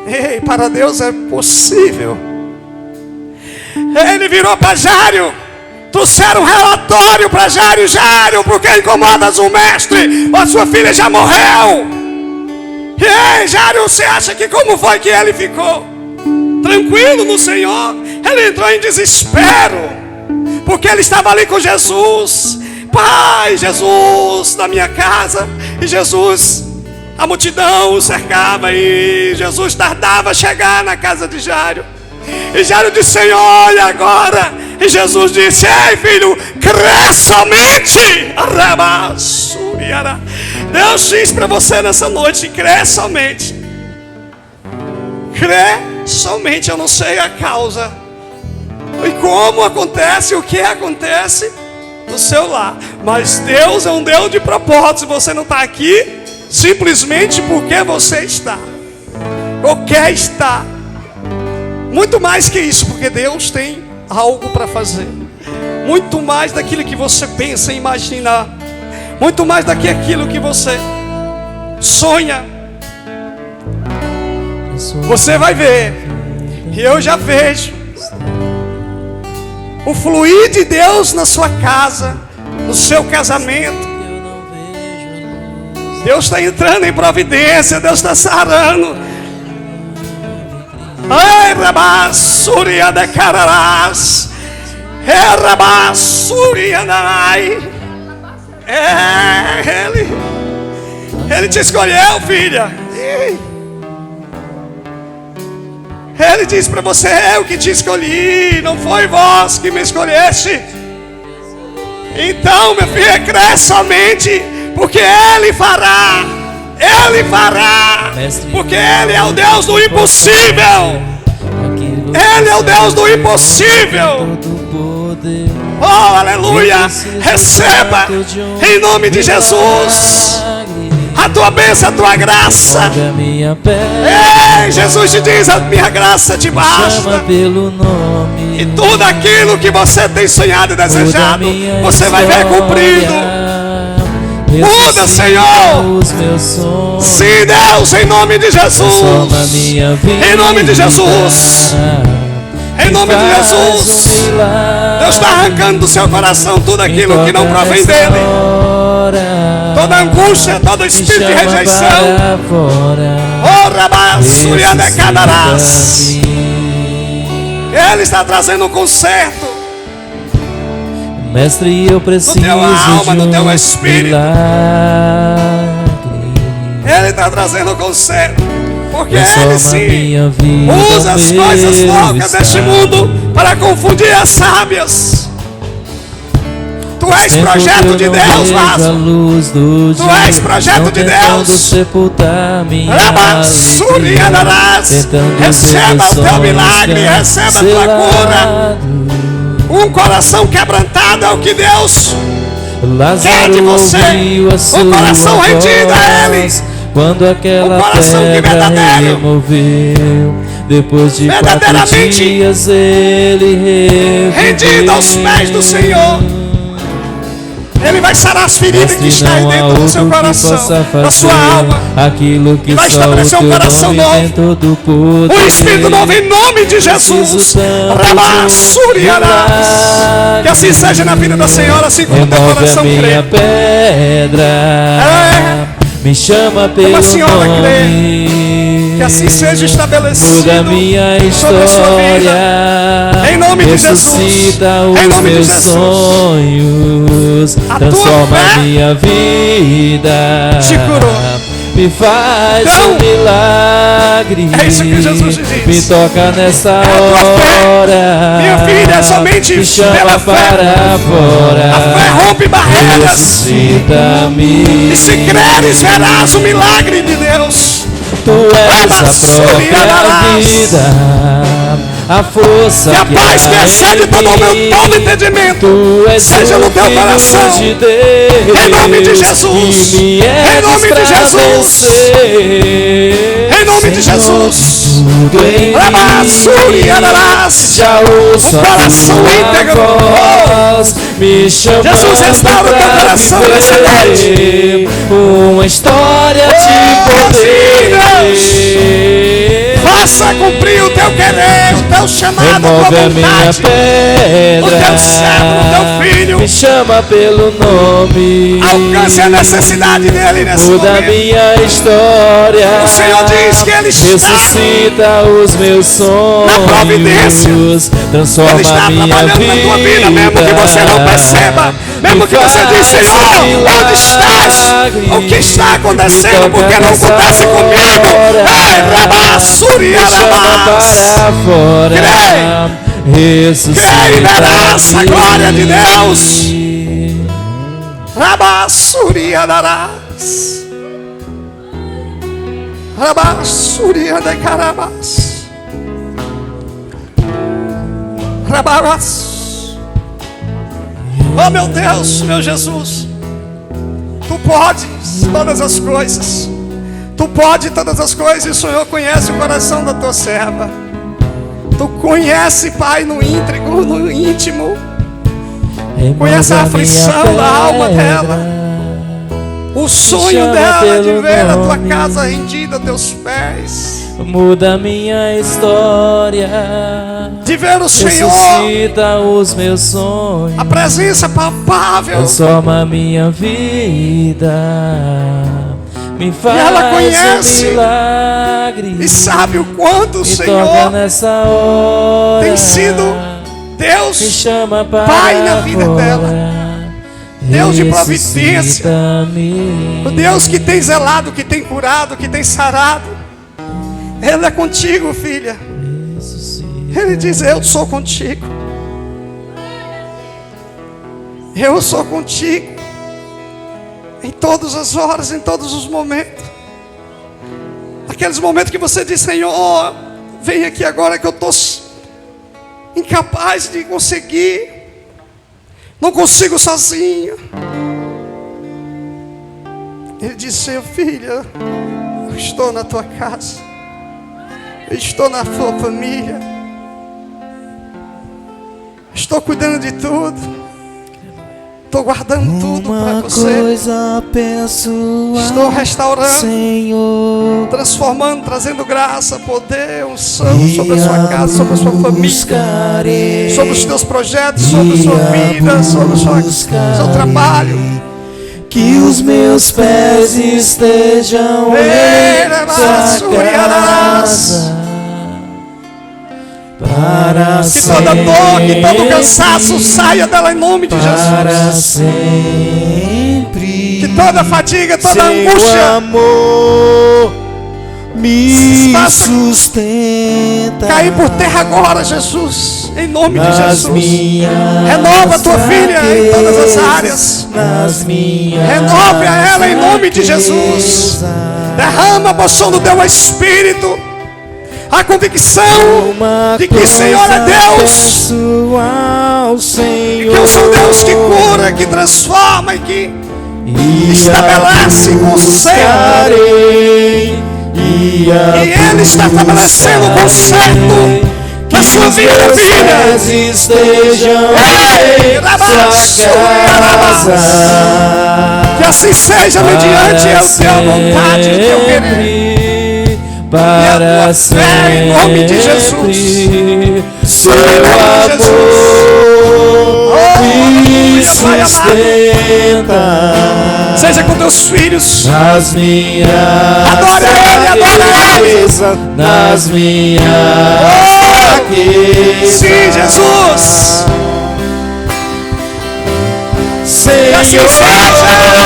ei, para Deus é possível. Ele virou para Jário, trouxeram um relatório para Jário: Jário, por que incomodas o mestre? A sua filha já morreu. Ei, Jário, você acha que como foi que ele ficou tranquilo no Senhor? Ele entrou em desespero, porque ele estava ali com Jesus. Pai, Jesus na minha casa. E Jesus, a multidão o cercava, e Jesus tardava a chegar na casa de Jário. E Jário disse: Senhor, olha agora. E Jesus disse: ei, filho, crê somente. Deus diz para você nessa noite: crê somente. Crê somente. Eu não sei a causa e como acontece, o que acontece no seu lar, mas Deus é um Deus de propósitos. Você não está aqui simplesmente porque você está ou quer estar. Muito mais que isso, porque Deus tem algo para fazer. Muito mais daquilo que você pensa e imagina. Muito mais daquilo que você sonha. Você vai ver, e eu já vejo o fluir de Deus na sua casa, no seu casamento. Deus está entrando em providência. Deus está sarando. Ai, rabassuri de cararás. É rabassuri anai. É Ele te escolheu, filha. Ele diz para você: eu que te escolhi, não foi vós que me escolheste. Então, minha filha, crê somente, porque Ele fará. Ele fará, porque Ele é o Deus do impossível. Ele é o Deus do impossível. Oh, aleluia. Receba em nome de Jesus a tua bênção, a tua graça. Ei, Jesus te diz: a minha graça te basta. E tudo aquilo que você tem sonhado e desejado, você vai ver cumprido. Muda, Senhor. Sim, Deus, em nome de Jesus. Em nome de Jesus. Em nome de Jesus. Deus está arrancando do seu coração tudo aquilo que não provém dele. Toda angústia, todo espírito de rejeição. Oh, rabassuri de cadarás. Ele está trazendo um conserto. Mestre, eu preciso no teu alma, no teu espírito. Milagre. Ele está trazendo conserto, porque Transforma Ele sim minha vida, usa as coisas loucas deste mundo para confundir as sábias. Tu és projeto de Deus, Lázaro. Tu és projeto de Deus. Rabassuri andarás. Receba o teu milagre, receba a tua cura. Um coração quebrantado é o que Deus quer de você. Um coração rendido a Ele. Quando aquela Um coração que pedra verdadeiro. removeu, depois de 4 Verdadeiramente dias ele reviveu. rendido aos pés do Senhor. Ele vai sarar as feridas que Mestre, estão não há dentro do outro seu que coração, possa da sua fazer alma. aquilo que Vai só o estabelecer um teu coração nome novo. tem todo o poder. Um espírito novo em nome de Jesus. Rabassuriarás. Que assim seja na vida da senhora, assim como o teu Remove a coração minha crê. pedra, me chama pelo a senhora nome, Que assim seja estabelecido muda minha sobre a sua vida. história, Em nome de Jesus. ressuscita Em os nome de meus Jesus. sonhos, A transforma tua fé a minha vida, te curou. me faz Então, um milagre, é isso que Jesus te diz. me toca nessa a tua fé. hora, Minha filha, é somente me chama pela fé. para fora, A fé rompe barreiras. ressuscita-me, E se creres, verás o milagre de Deus. tu és a própria vida, a força Que a paz que excede todo o meu entendimento tu és seja no teu Filho coração. de Deus, Em nome de Jesus. que me Em nome de Jesus. Em Em nome de Jesus. tudo em Rabassuriarás. já ouço Um coração íntegro. a voz, me chamando Jesus, restaura o teu pra coração nessa viver uma história de poder. Faça cumprir o teu querer, o teu chamado, a Remove tua a minha vontade. pedra, O teu servo, o teu filho. me chama pelo nome, Alcance a necessidade dele nesse muda a momento. minha história. O Senhor diz que Ele está ressuscita os meus sonhos, na providência. transforma Ele está a minha trabalhando vida, na tua vida, mesmo que você não perceba, mesmo que você diz, Senhor, onde estás? O que está acontecendo? Porque não acontece comigo? Ei, Rabassuriarás. para fora, ressuscita Crê e verás a glória de Deus. Rabassuriarás. Rabassuriarás. Rabarás. Oh meu Deus, meu Jesus, Tu podes todas as coisas. Tu pode todas as coisas, e o Senhor conhece o coração da tua serva. Tu conhece, Pai, no íntegro, no íntimo. Conhece a aflição da alma dela. O sonho dela de ver a tua casa rendida a teus pés. Muda minha história, De ver o Senhor, ressuscita os meus sonhos, a presença palpável. transforma a minha vida, me faz ela conhece um milagre, E sabe o quanto o me toca Senhor nessa hora, tem sido me Deus, chama para Pai na vida fora, dela. Deus de providência. ressuscita-me. O Deus que tem zelado, que tem curado, que tem sarado. Ele é contigo, filha. Ele diz, eu sou contigo. Eu sou contigo. Em todas as horas, em todos os momentos. Aqueles momentos que você diz, Senhor, vem aqui agora que eu estou incapaz de conseguir. Não consigo sozinho. Ele disse, Senhor, filha, eu estou na tua casa. Eu estou na tua família. Estou cuidando de tudo. Estou guardando tudo para você. Coisa penso, Estou restaurando, Senhor, transformando, trazendo graça, poder, unção sobre a sua casa, sobre a sua família, sobre os teus projetos, sobre a sua vida, sobre o seu trabalho. que os meus pés estejam em tua casa, para Que toda dor, que todo cansaço saia dela em nome de para Jesus. sempre. Que toda fadiga, toda Seu angústia amor me faça sustenta. cair por terra agora, Jesus, em nome de Nas Jesus. minhas Renova a tua filha em todas as fraquezas, áreas. nas minhas Renove a ela em nome de Jesus. fraquezas. Derrama a porção do teu Espírito, a convicção Uma de que o Senhor é coisa Deus, peço ao de Senhor, que eu sou Deus que cura, que transforma e que estabelece conserto. E Ele está estabelecendo conserto na sua vida, filha. Estejam Ei, em sua casa. Que assim seja mediante a tua vontade e teu querer. Para a fé em nome de Jesus. Seu amor me sustenta. Seja com teus filhos. nas minhas Adora Ele, adora Ele. nas minhas fraquezas. Sim, Jesus. Senhor, Que assim seja.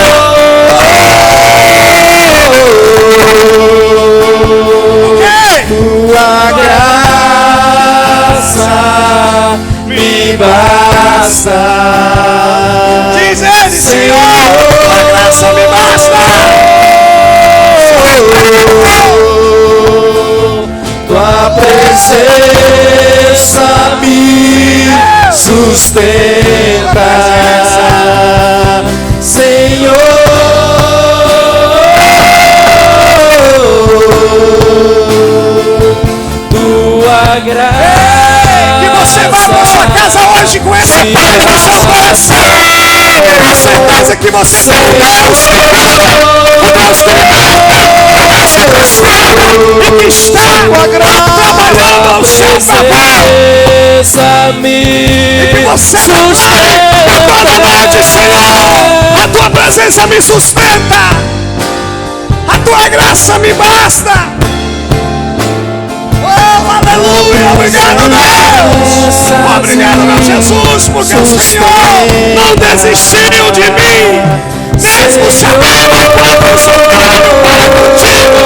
tua graça me basta. Diz Ele, Senhor, tua graça me basta. Tua presença me sustenta, Senhor. tua graça. Que você vá para sua casa hoje com essa paz no seu coração. A certeza que você tem um Deus que cuida, o Deus que liberta, o Deus que restaura e que está trabalhando ao seu favor. E que você declare a toda noite, Senhor, a tua presença me sustenta, a tua graça me basta. Oh, aleluia, obrigado, Deus. Obrigado, meu Jesus, porque o Senhor não desistiu de mim. Mesmo sabendo enquanto eu sou fraco para contigo,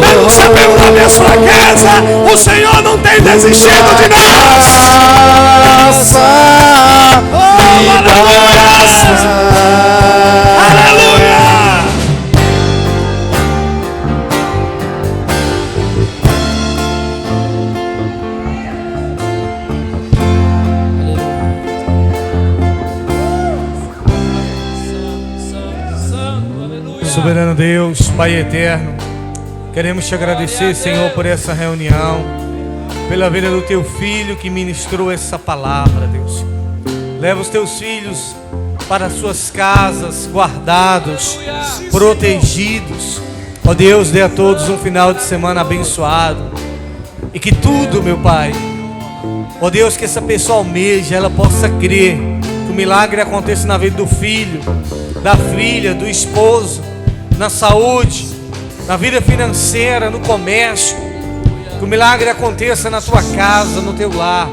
mesmo sabendo da minha fraqueza, o Senhor não tem desistido de nós. Oh, aleluia. Aleluia. Soberano Deus, Pai eterno, queremos te agradecer, Senhor, por essa reunião, pela vida do teu filho que ministrou essa palavra, Deus. Leva os teus filhos para as suas casas, guardados, protegidos. Ó Deus, dê a todos um final de semana abençoado. E que tudo, meu Pai, ó Deus, que essa pessoa almeja, ela possa crer que o milagre aconteça na vida do filho, da filha, do esposo, na saúde, na vida financeira, no comércio. Que o milagre aconteça na tua casa, no teu lar.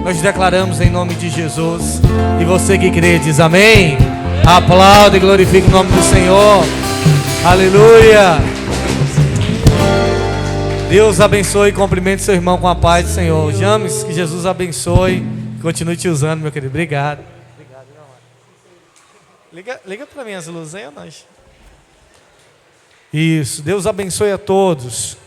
Nós declaramos em nome de Jesus. E você que crê diz amém. Aplauda e glorifique o nome do Senhor. Aleluia. Deus abençoe e cumprimente seu irmão com a paz do Senhor. James, que Jesus abençoe. Continue te usando, meu querido. Obrigado. Liga para mim as luzes aí, nós. Isso. Deus abençoe a todos.